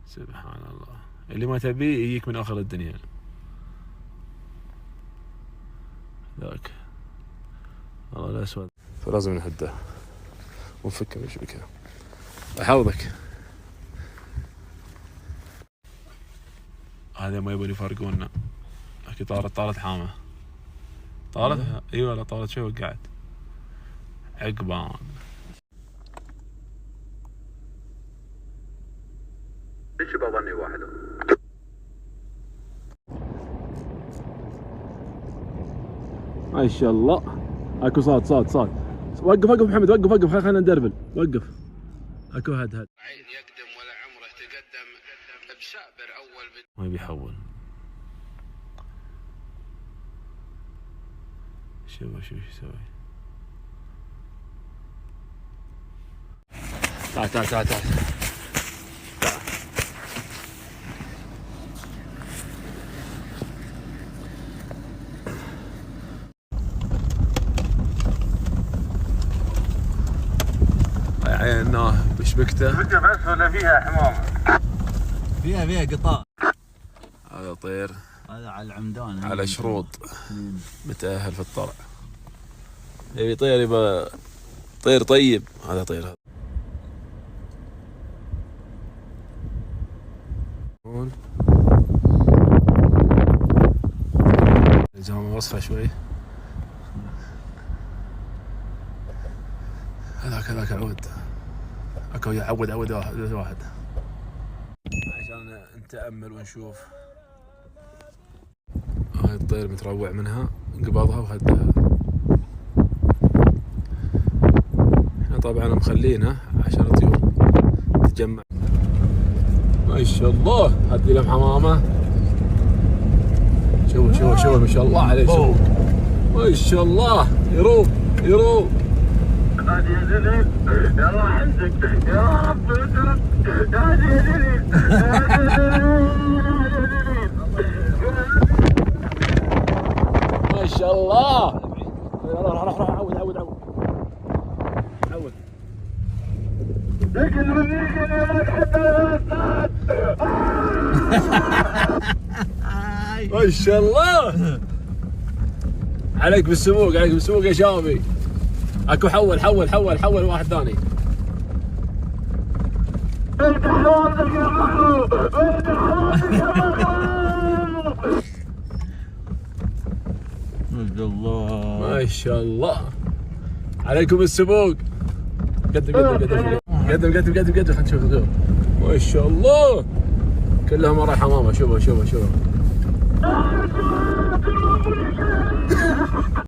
سبحان الله، اللي ما تبيه يجيك من اخر الدنيا. ذاك والله الاسود، فلازم نهده ونفكه من شبكه. احوضك هذا ما يبون يفارقونا. اكيد طارت حامه. طارت اي والله طارت شوي وقعت عقبان. ليش بظني واحده؟ ما شاء الله. اكو صاد. وقف محمد، وقف خلينا ندربل. وقف. اكو هد عين يقدم ولا عمره تقدم بسابر اول ما يبي يحول. شوف شو يسوي. تعال عيناه بشبكته. بس ولا فيها حمامه؟ فيها قطار. هذا طير هذا على العمدان على شروط، متأهل في الطلع. يبي طير، يبقى طير طيب. هذا طير هذا. هون الزمام وصفه شوي. هذاك عود. اكو يعود واحد عشان نتأمل ونشوف. هاي الطير متروع منها، انقبضها وهدها. احنا طبعا مخلينها عشان الطيور تتجمع. ما شاء الله، هدي لهم حمامه. شوف ما شاء الله عليه. شوف ما شاء الله، يروق. هذه يا زليل يلا عندك يا رب اترك. هذه يا زليل ما شاء الله. روح عود. لكن ما شاء الله عليك بالسموق يا شامي. اكو حول واحد ثاني. ما شاء الله عليكم السموق. قدم خلينا نشوف. ما شاء الله كلهم وراء حمامه. شوفوا